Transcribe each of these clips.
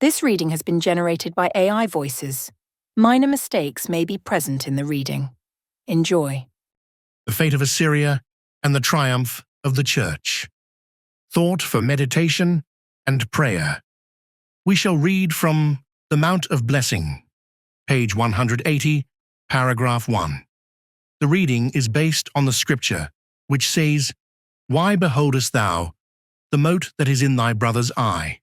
This reading has been generated by AI voices. Minor mistakes may be present in the reading. Enjoy. The Fate of Assyria and the Triumph of the Church. Thought for meditation and prayer. We shall read from The Mount of Blessing, page 180, paragraph 1. The reading is based on the scripture, which says, "Why beholdest thou the mote that is in thy brother's eye?"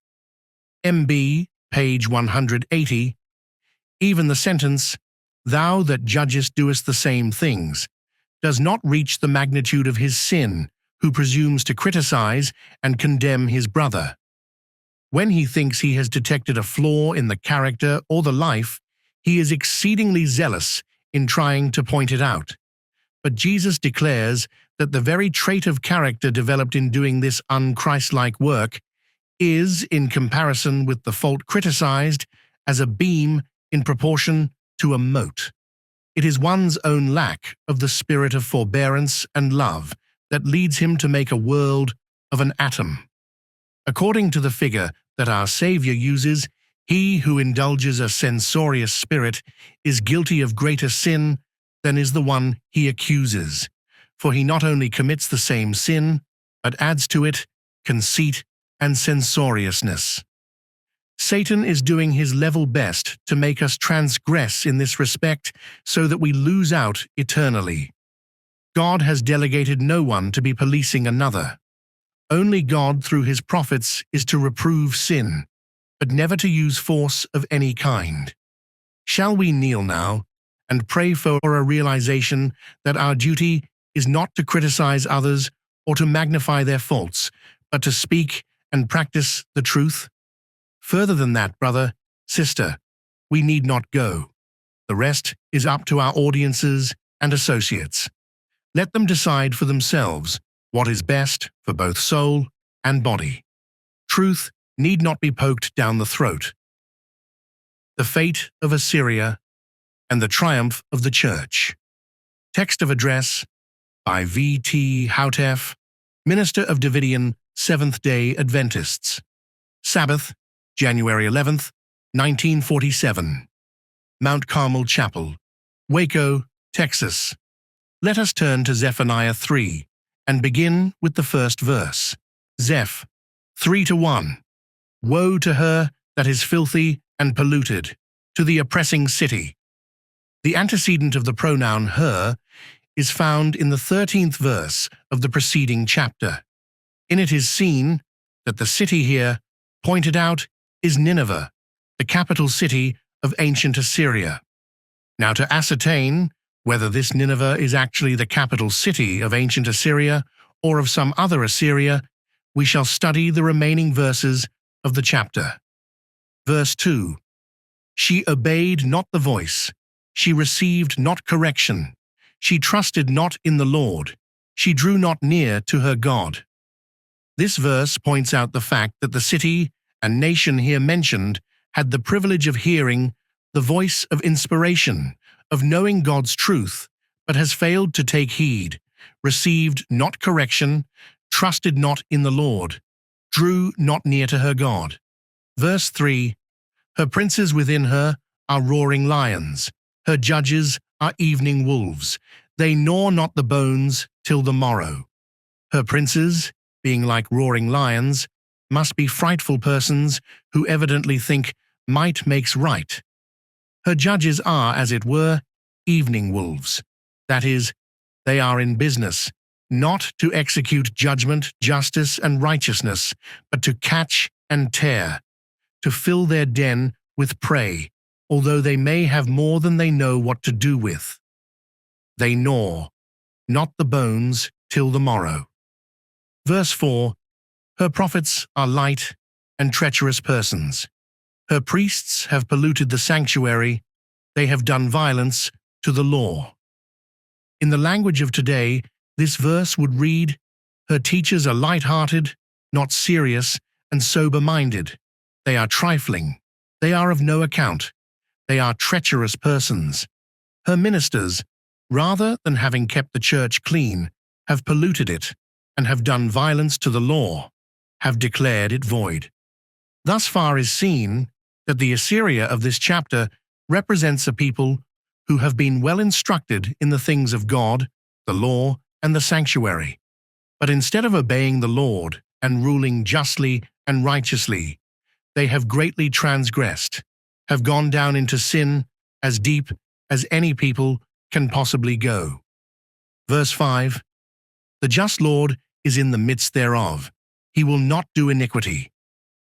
MB, page 180, even the sentence, "Thou that judgest doest the same things," does not reach the magnitude of his sin, who presumes to criticize and condemn his brother. When he thinks he has detected a flaw in the character or the life, he is exceedingly zealous in trying to point it out. But Jesus declares that the very trait of character developed in doing this unchristlike work is, in comparison with the fault criticized, as a beam in proportion to a mote. It is one's own lack of the spirit of forbearance and love that leads him to make a world of an atom. According to the figure that our Savior uses, he who indulges a censorious spirit is guilty of greater sin than is the one he accuses, for he not only commits the same sin, but adds to it conceit and censoriousness. Satan is doing his level best to make us transgress in this respect so that we lose out eternally. God has delegated no one to be policing another. Only God, through his prophets, is to reprove sin, but never to use force of any kind. Shall we kneel now and pray for a realization that our duty is not to criticize others or to magnify their faults, but to speak and practice the truth? Further than that, brother, sister, we need not go. The rest is up to our audiences and associates. Let them decide for themselves what is best for both soul and body. Truth need not be poked down the throat. The Fate of Assyria and the Triumph of the Church. Text of address by V.T. Houtef, Minister of Davidian Seventh-day Adventists. Sabbath, January 11th, 1947. Mount Carmel Chapel, Waco, Texas. Let us turn to Zephaniah 3 and begin with the first verse. Zeph 3:1. Woe to her that is filthy and polluted, to the oppressing city. The antecedent of the pronoun her is found in the 13th verse of the preceding chapter. In it is seen that the city here pointed out is Nineveh, the capital city of ancient Assyria. Now, to ascertain whether this Nineveh is actually the capital city of ancient Assyria or of some other Assyria, we shall study the remaining verses of the chapter. Verse 2. She obeyed not the voice, she received not correction, she trusted not in the Lord, she drew not near to her God. This verse points out the fact that the city and nation here mentioned had the privilege of hearing the voice of inspiration, of knowing God's truth, but has failed to take heed, received not correction, trusted not in the Lord, drew not near to her God. Verse 3, her princes within her are roaring lions, her judges are evening wolves, they gnaw not the bones till the morrow. Her princes, being like roaring lions, must be frightful persons who evidently think might makes right. Her judges are, as it were, evening wolves. That is, they are in business, not to execute judgment, justice, and righteousness, but to catch and tear, to fill their den with prey, although they may have more than they know what to do with. They gnaw, not the bones, till the morrow. Verse 4, her prophets are light and treacherous persons. Her priests have polluted the sanctuary, they have done violence to the law. In the language of today, this verse would read, her teachers are light-hearted, not serious, and sober-minded. They are trifling. They are of no account. They are treacherous persons. Her ministers, rather than having kept the church clean, have polluted it, and have done violence to the law, have declared it void. Thus far is seen that the Assyria of this chapter represents a people who have been well instructed in the things of God, the law, and the sanctuary. But instead of obeying the Lord and ruling justly and righteously, they have greatly transgressed, have gone down into sin as deep as any people can possibly go. Verse 5, The just Lord is in the midst thereof. He will not do iniquity.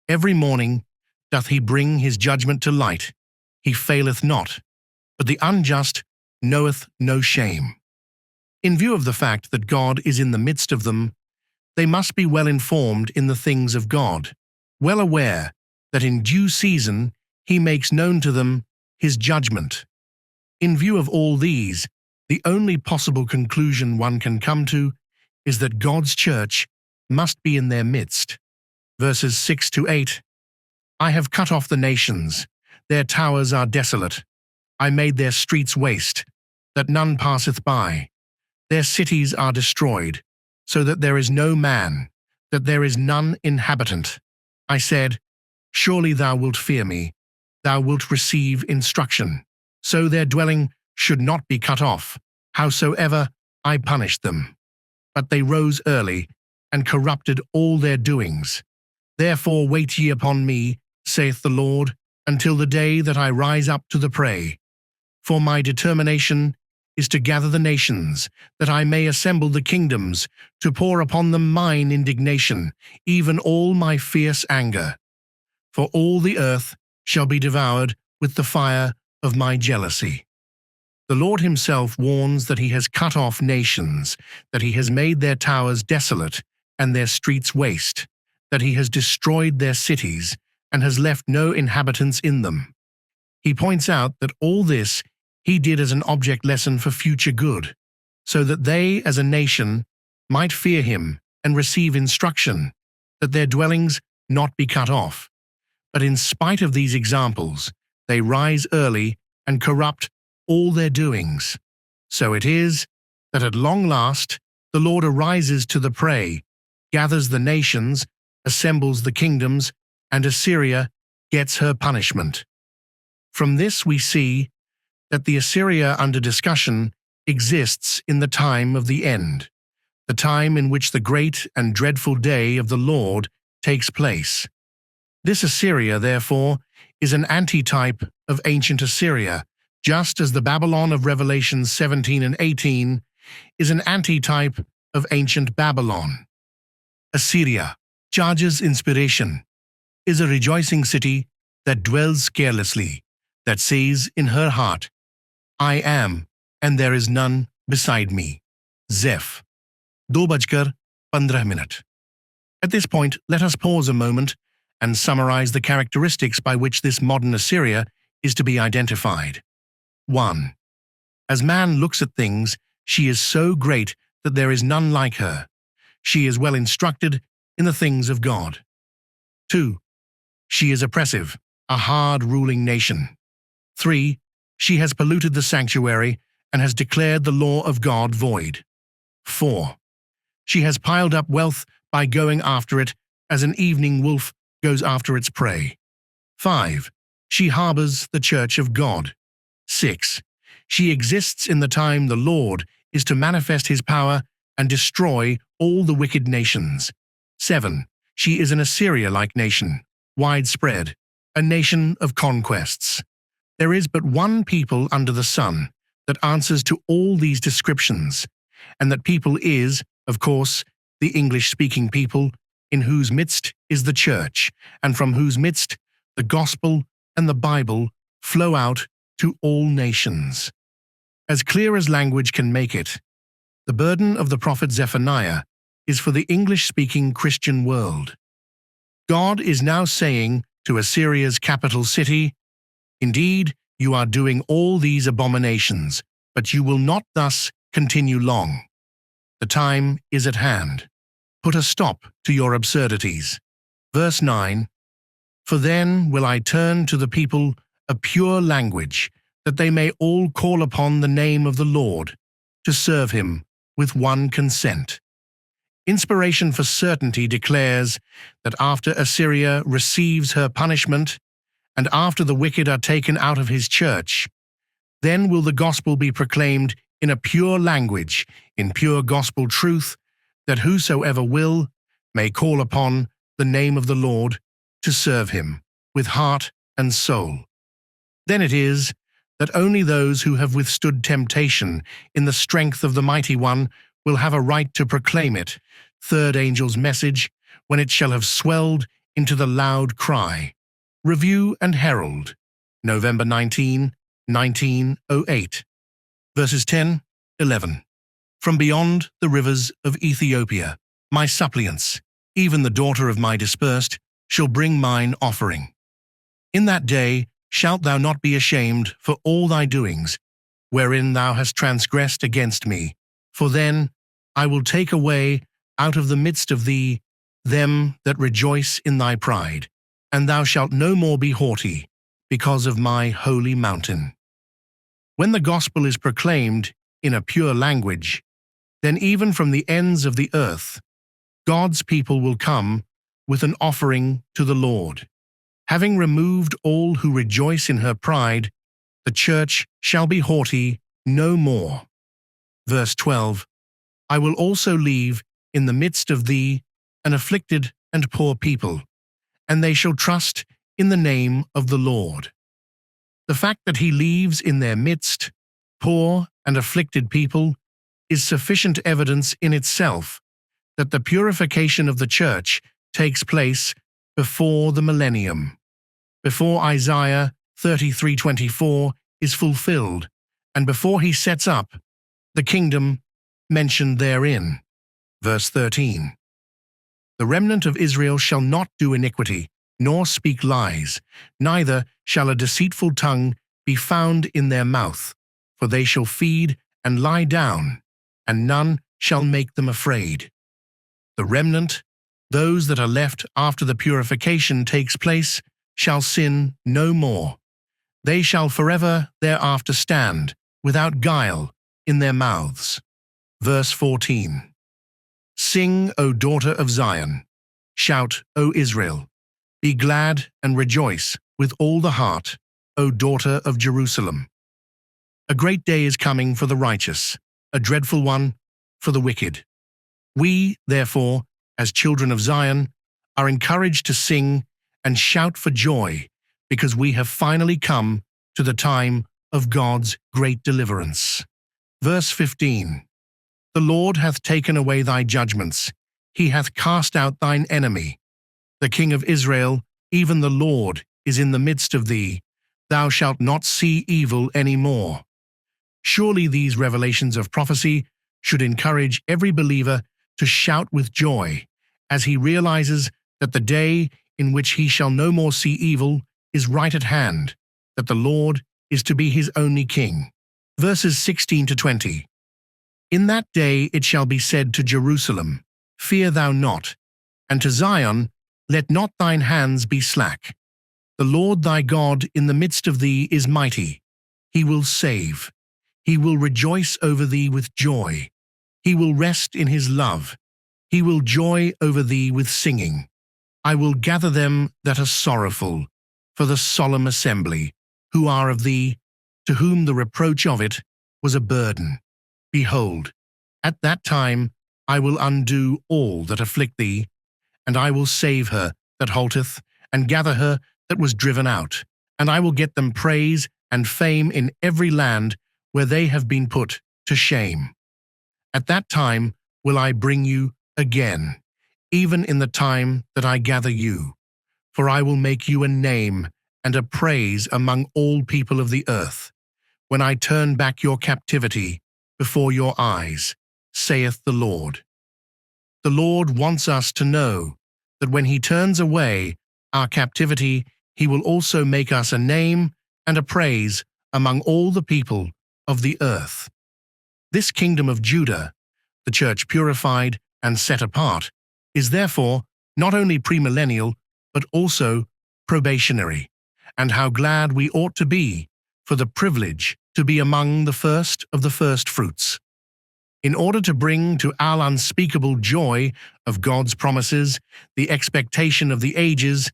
Every morning doth he bring his judgment to light. He faileth not, but the unjust knoweth no shame. In view of the fact that God is in the midst of them, they must be well informed in the things of God, well aware that in due season he makes known to them his judgment. In view of all these, the only possible conclusion one can come to is that God's church must be in their midst. Verses 6 to 8, I have cut off the nations, their towers are desolate. I made their streets waste, that none passeth by. Their cities are destroyed, so that there is no man, that there is none inhabitant. I said, Surely thou wilt fear me, thou wilt receive instruction. So their dwelling should not be cut off, howsoever I punished them. But they rose early, and corrupted all their doings. Therefore wait ye upon me, saith the Lord, until the day that I rise up to the prey. For my determination is to gather the nations, that I may assemble the kingdoms, to pour upon them mine indignation, even all my fierce anger. For all the earth shall be devoured with the fire of my jealousy. The Lord himself warns that he has cut off nations, that he has made their towers desolate and their streets waste, that he has destroyed their cities and has left no inhabitants in them. He points out that all this he did as an object lesson for future good, so that they as a nation might fear him and receive instruction, that their dwellings not be cut off. But in spite of these examples, they rise early and corrupt all their doings. So it is that at long last the Lord arises to the prey, gathers the nations, assembles the kingdoms, and Assyria gets her punishment. From this we see that the Assyria under discussion exists in the time of the end, the time in which the great and dreadful day of the Lord takes place. This Assyria, therefore, is an antitype of ancient Assyria, just as the Babylon of Revelation 17 and 18 is an antitype of ancient Babylon. Assyria, Charge's inspiration, is a rejoicing city that dwells carelessly, that says in her heart, I am, and there is none beside me. Zeph. 2:15. At this point, let us pause a moment and summarize the characteristics by which this modern Assyria is to be identified. 1. As man looks at things, she is so great that there is none like her. She is well instructed in the things of God. 2. She is oppressive, a hard ruling nation. 3. She has polluted the sanctuary and has declared the law of God void. 4. She has piled up wealth by going after it as an evening wolf goes after its prey. 5. She harbors the church of God. 6. She exists in the time the Lord is to manifest his power and destroy all the wicked nations. 7. She is an Assyria-like nation, widespread, a nation of conquests. There is but one people under the sun that answers to all these descriptions, and that people is, of course, the English-speaking people, in whose midst is the church, and from whose midst the gospel and the Bible flow out to all nations. As clear as language can make it, the burden of the prophet Zephaniah is for the English-speaking Christian world. God is now saying to Assyria's capital city, Indeed, you are doing all these abominations, but you will not thus continue long. The time is at hand. Put a stop to your absurdities. Verse 9, For then will I turn to the people a pure language, that they may all call upon the name of the Lord, to serve him with one consent. Inspiration for certainty declares that after Assyria receives her punishment, and after the wicked are taken out of his church, then will the gospel be proclaimed in a pure language, in pure gospel truth, that whosoever will may call upon the name of the Lord to serve him with heart and soul. Then it is that only those who have withstood temptation in the strength of the Mighty One will have a right to proclaim it, third angel's message, when it shall have swelled into the loud cry. Review and Herald, November 19, 1908. Verses 10, 11. From beyond the rivers of Ethiopia, my suppliants, even the daughter of my dispersed, shall bring mine offering. In that day shalt thou not be ashamed for all thy doings, wherein thou hast transgressed against me. For then I will take away out of the midst of thee them that rejoice in thy pride, and thou shalt no more be haughty, because of my holy mountain. When the gospel is proclaimed in a pure language, then even from the ends of the earth, God's people will come with an offering to the Lord. Having removed all who rejoice in her pride, the church shall be haughty no more. Verse 12. I will also leave in the midst of thee an afflicted and poor people, and they shall trust in the name of the Lord. The fact that he leaves in their midst poor and afflicted people is sufficient evidence in itself that the purification of the church takes place before the millennium, before Isaiah 33:24 is fulfilled, and before he sets up the kingdom mentioned therein. Verse 13. The remnant of Israel shall not do iniquity, nor speak lies, neither shall a deceitful tongue be found in their mouth, for they shall feed and lie down, and none shall make them afraid. The remnant, those that are left after the purification takes place, shall sin no more. They shall forever thereafter stand, without guile, in their mouths. Verse 14. Sing, O daughter of Zion. Shout, O Israel. Be glad and rejoice with all the heart, O daughter of Jerusalem. A great day is coming for the righteous, a dreadful one for the wicked. We, therefore, as children of Zion, are encouraged to sing and shout for joy, because we have finally come to the time of God's great deliverance. Verse 15. The Lord hath taken away thy judgments, he hath cast out thine enemy. The King of Israel, even the Lord, is in the midst of thee. Thou shalt not see evil any more. Surely these revelations of prophecy should encourage every believer to shout with joy, as he realizes that the day in which he shall no more see evil is right at hand, that the Lord is to be his only King. Verses 16 to 20. In that day it shall be said to Jerusalem, Fear thou not, and to Zion, Let not thine hands be slack. The Lord thy God in the midst of thee is mighty. He will save. He will rejoice over thee with joy. He will rest in his love. He will joy over thee with singing. I will gather them that are sorrowful for the solemn assembly, who are of thee, to whom the reproach of it was a burden. Behold, at that time I will undo all that afflict thee, and I will save her that halteth, and gather her that was driven out, and I will get them praise and fame in every land where they have been put to shame. At that time will I bring you again, even in the time that I gather you, for I will make you a name and a praise among all people of the earth, when I turn back your captivity before your eyes, saith the Lord. The Lord wants us to know that when he turns away our captivity, he will also make us a name and a praise among all the people of the earth. This kingdom of Judah, the church purified and set apart, is therefore not only premillennial, but also probationary, and how glad we ought to be for the privilege to be among the first of the first fruits. In order to bring to our unspeakable joy of God's promises the expectation of the ages,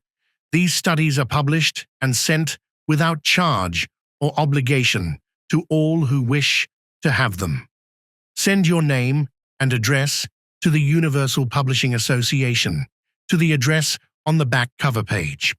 These studies are published and sent without charge or obligation to all who wish to have them. Send your name and address to the Universal Publishing Association, to the address on the back cover page.